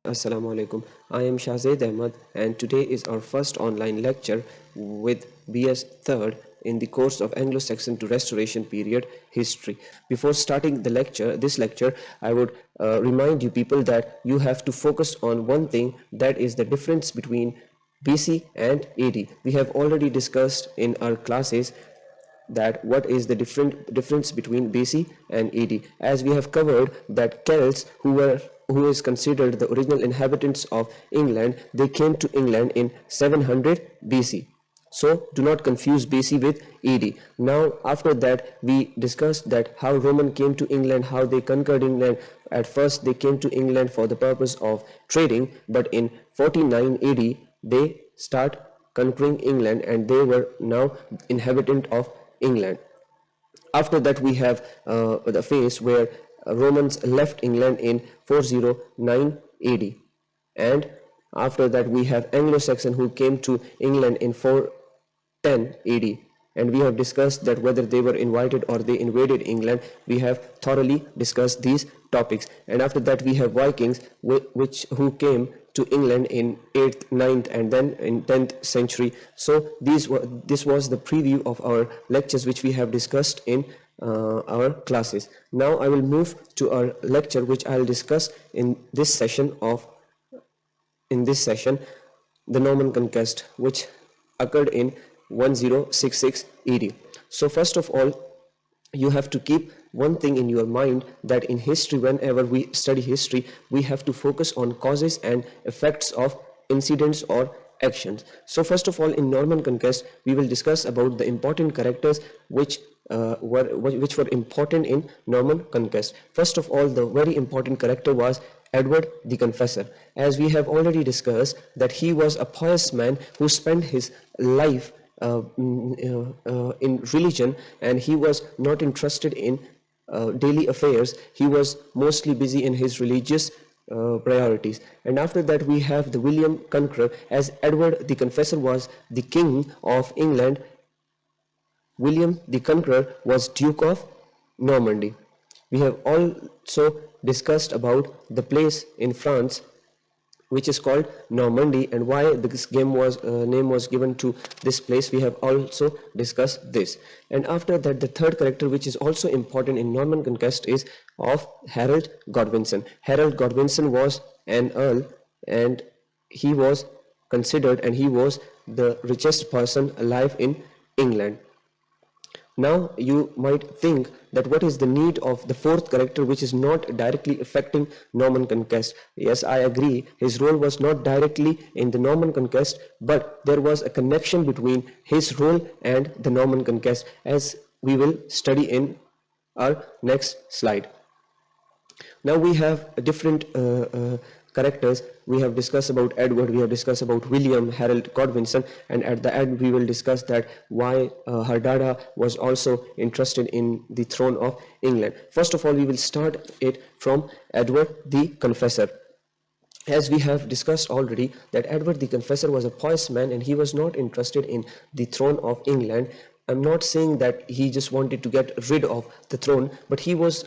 Assalamu alaikum. I am Shahzaid Ahmad, and today is our first online lecture with BS 3rd in the course of Anglo-Saxon to Restoration period history. Before starting this lecture, I would remind you people that you have to focus on one thing, that is the difference between BC and AD. We have already discussed in our classes that what is the difference between BC and AD, as we have covered that Celts, who is considered the original inhabitants of England, they came to England in 700 BC. So do not confuse BC with AD. Now after that we discussed that how Roman came to England, how they conquered England. At first they came to England for the purpose of trading, but in 49 AD they start conquering England and they were now inhabitant of England. After that, we have the phase where Romans left England in 409 AD, and after that we have Anglo-Saxon who came to England in 410 AD, and we have discussed that whether they were invited or they invaded England. We have thoroughly discussed these topics. And after that we have Vikings, who came to England in 8th, 9th and then in 10th century. So this was the preview of our lectures which we have discussed in our classes. Now I will move to our lecture which I will discuss in this session, the Norman Conquest, which occurred in 1066 AD. So first of all, you have to keep one thing in your mind, that in history, whenever we study history, we have to focus on causes and effects of incidents or actions. So first of all, in Norman Conquest, we will discuss about the important characters which were important in Norman Conquest. First of all, the very important character was Edward the Confessor. As we have already discussed that he was a pious man who spent his life in religion, and he was not interested in daily affairs. He was mostly busy in his religious priorities. And after that we have the William Conqueror. As Edward the Confessor was the king of England, William the Conqueror was Duke of Normandy. We have also discussed about the place in France which is called Normandy, and why this name was given to this place. We have also discussed this. And after that, the third character which is also important in Norman Conquest is of Harold Godwinson. Harold Godwinson was an earl, and he was considered, and he was the richest person alive in England. Now you might think that what is the need of the fourth character which is not directly affecting Norman Conquest. Yes, I agree, his role was not directly in the Norman Conquest, but there was a connection between his role and the Norman Conquest, as we will study in our next slide. Now we have different characters. We have discussed about Edward, we have discussed about William, Harold Godwinson, and at the end we will discuss that why her dada was also interested in the throne of England. First of all, we will start it from Edward the Confessor. As we have discussed already that Edward the Confessor was a pious man, and he was not interested in the throne of England. I'm not saying that he just wanted to get rid of the throne, but he was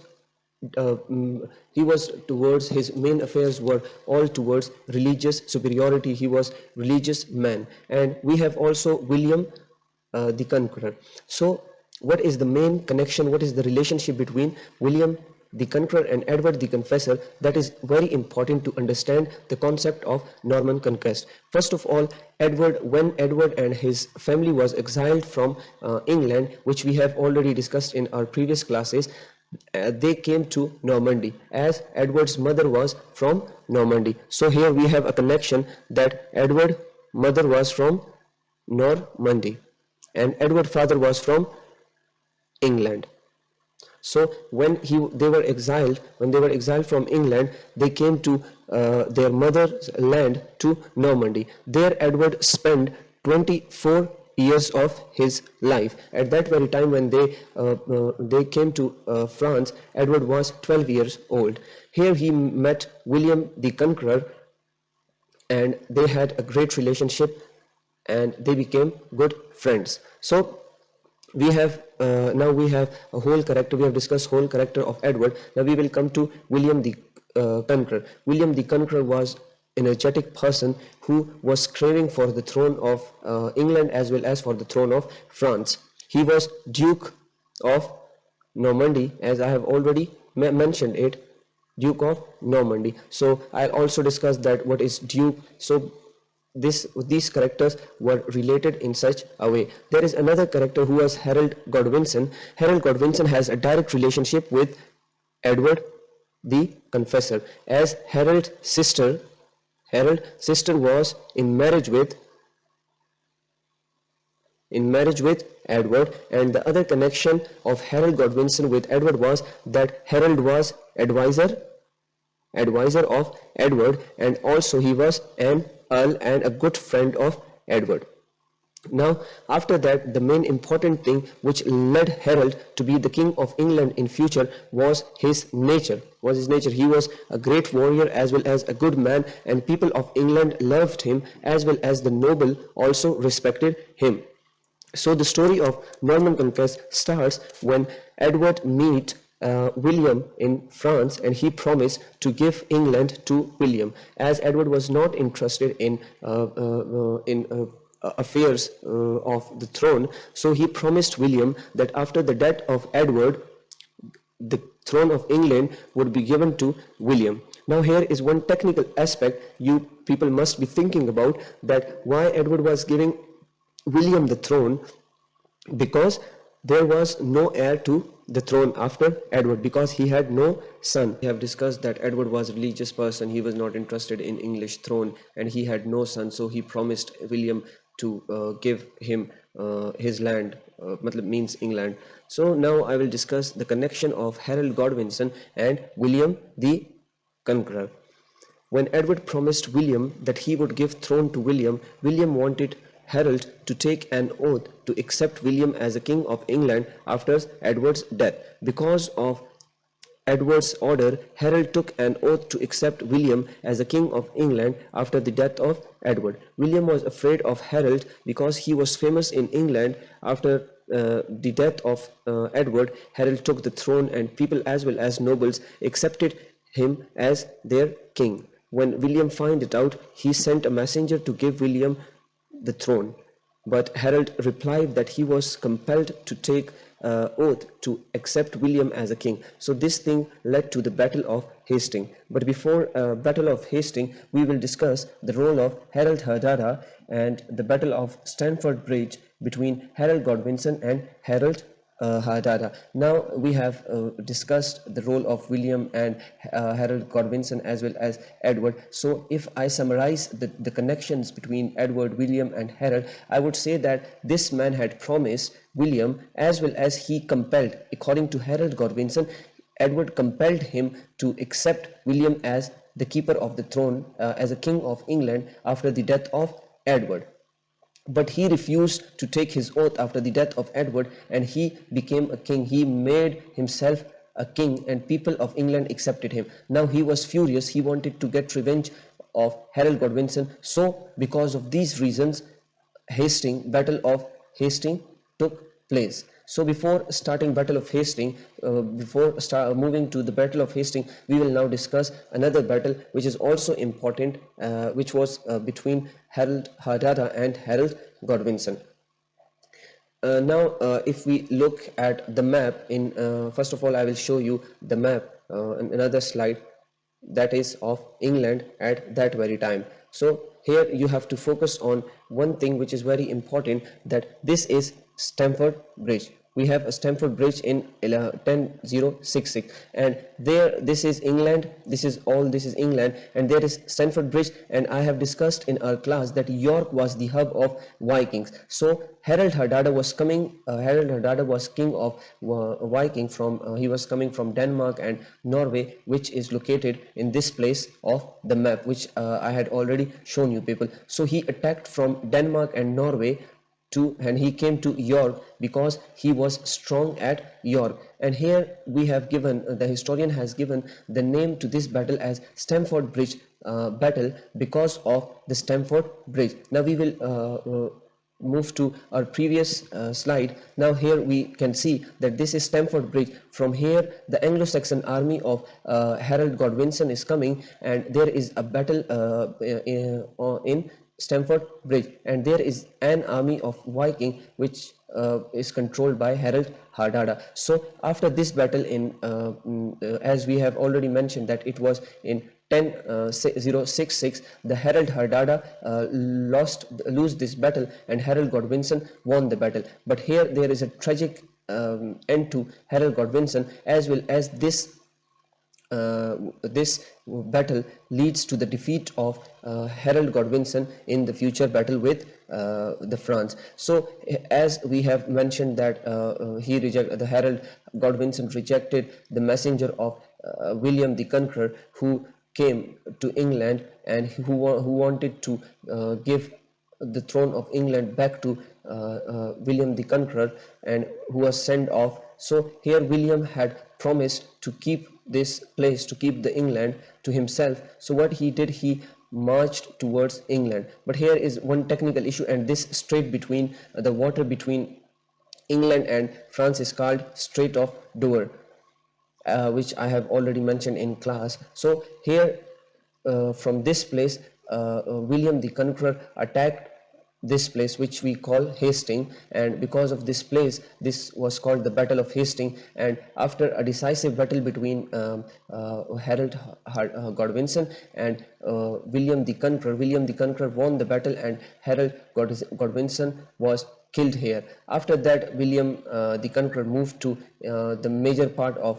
towards, his main affairs were all towards religious superiority. He was religious man. And we have also William the Conqueror. So what is the main connection, what is the relationship between William the Conqueror and Edward the Confessor? That is very important to understand the concept of Norman Conquest. First of all, when Edward and his family was exiled from England, which we have already discussed in our previous classes, they came to Normandy, as Edward's mother was from Normandy. So here we have a connection that Edward's mother was from Normandy and Edward's father was from England. So when they were exiled from England, they came to their mother's land, to Normandy. There Edward spent 24 years of his life. At that very time when they came to France, Edward was 12 years old. Here he met William the Conqueror, and they had a great relationship and they became good friends. So we have a whole character. We have discussed whole character of Edward. Now we will come to William the Conqueror. William the Conqueror was energetic person who was craving for the throne of England as well as for the throne of France. He was Duke of Normandy, as I have already mentioned it, Duke of Normandy. So I'll also discuss that what is Duke. So these characters were related in such a way. There is another character who was Harold Godwinson. Harold Godwinson has a direct relationship with Edward the Confessor, as Harold's sister was in marriage with Edward, and the other connection of Harold Godwinson with Edward was that Harold was advisor of Edward, and also he was an earl and a good friend of Edward. Now, after that, the main important thing which led Harold to be the king of England in future was his nature. He was a great warrior as well as a good man, and people of England loved him as well as the noble also respected him. So the story of Norman Conquest starts when Edward meet William in France, and he promised to give England to William, as Edward was not interested in affairs of the throne. So he promised William that after the death of Edward, the throne of England would be given to William. Now here is one technical aspect you people must be thinking about, that why Edward was giving William the throne, because there was no heir to the throne after Edward, because he had no son. We have discussed that Edward was a religious person. He was not interested in English throne and he had no son, so he promised William to give him his land, matlab means England. So now I will discuss the connection of Harold Godwinson and William the Conqueror. When Edward promised William that he would give throne to William, William wanted Harold to take an oath to accept William as a king of England after Edward's death. Because of Edward's order, Harold took an oath to accept William as a king of England after the death of Edward. William was afraid of Harold because he was famous in England. After the death of Edward, Harold took the throne, and people as well as nobles accepted him as their king. When William found it out, he sent a messenger to give William the throne, but Harold replied that he was compelled to take oath to accept William as a king. So this thing led to the Battle of Hastings. But before Battle of Hastings, we will discuss the role of Harold Hardara and the Battle of Stamford Bridge between Harold Godwinson and Harold Hardara. Now we have discussed the role of William and Harold Godwinson as well as Edward. So if I summarize the connections between Edward, William and Harold, I would say that this man had promised William as well as he compelled, according to Harold Godwinson, Edward compelled him to accept William as the keeper of the throne, as a king of England after the death of Edward. But he refused to take his oath after the death of Edward, and he became a king. He made himself a king, and people of England accepted him. Now he was furious. He wanted to get revenge of Harold Godwinson. So because of these reasons, Battle of Hastings took place. So before starting Battle of Hastings, moving to the Battle of Hastings, we will now discuss another battle which is also important, which was between Harold Hardara and Harold Godwinson. Now, if we look at the map, first of all, I will show you the map in another slide, that is of England at that very time. So here you have to focus on one thing which is very important, that this is Stamford Bridge. We have a Stamford Bridge in 10066, and this is England, this is England, and there is Stamford Bridge. And I have discussed in our class that York was the hub of Vikings. So Harold Hardara was king of Viking he was coming from Denmark and Norway, which is located in this place of the map, which I had already shown you people. So he attacked from Denmark and Norway and he came to York because he was strong at York. And here we have given, the historian has given the name to this battle as Stamford Bridge battle because of the Stamford Bridge. Now we will move to our previous slide, now here we can see that this is Stamford Bridge. From here the Anglo-Saxon army of Harold Godwinson is coming, and there is a battle in Stamford Bridge, and there is an army of Viking which is controlled by Harold Hardada. So after this battle as we have already mentioned that it was in 1066, the Harold Hardada lose this battle, and Harold Godwinson won the battle. But here there is a tragic end to Harold Godwinson, as well as this battle leads to the defeat of Harold Godwinson in the future battle with the France. So as we have mentioned that the Harold Godwinson rejected the messenger of William the Conqueror, who came to England and who wanted to give the throne of England back to William the Conqueror, and who was sent off. So here William had promised to keep this place, to keep the England to himself. So what he did, he marched towards England. But here is one technical issue, and this strait between the water between England and France is called Strait of Dover, which I have already mentioned in class. So here from this place William the Conqueror attacked this place which we call Hastings, and because of this place this was called the Battle of Hastings. And after a decisive battle between Harold Godwinson and William the Conqueror won the battle, and Harold Godwinson was killed here. After that, William the Conqueror moved to the major part of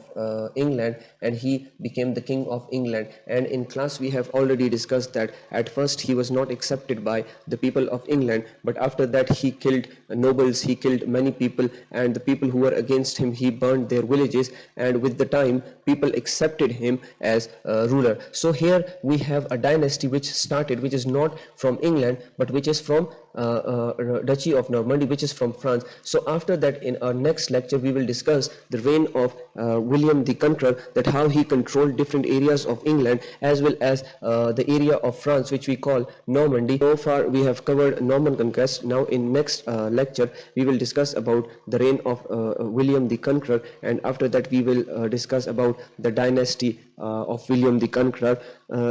England, and he became the King of England. And in class we have already discussed that at first he was not accepted by the people of England, but after that he killed nobles, he killed many people, and the people who were against him, he burned their villages, and with the time people accepted him as ruler. So here we have a dynasty which started, which is not from England but which is from Duchy of Normandy, which is from France. So after that, in our next lecture we will discuss the reign of William the Conqueror, that how he controlled different areas of England as well as the area of France which we call Normandy. So far we have covered Norman Conquest. Now in next lecture we will discuss about the reign of William the Conqueror, and after that we will discuss about the dynasty of William the Conqueror.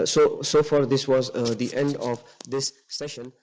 So far this was the end of this session.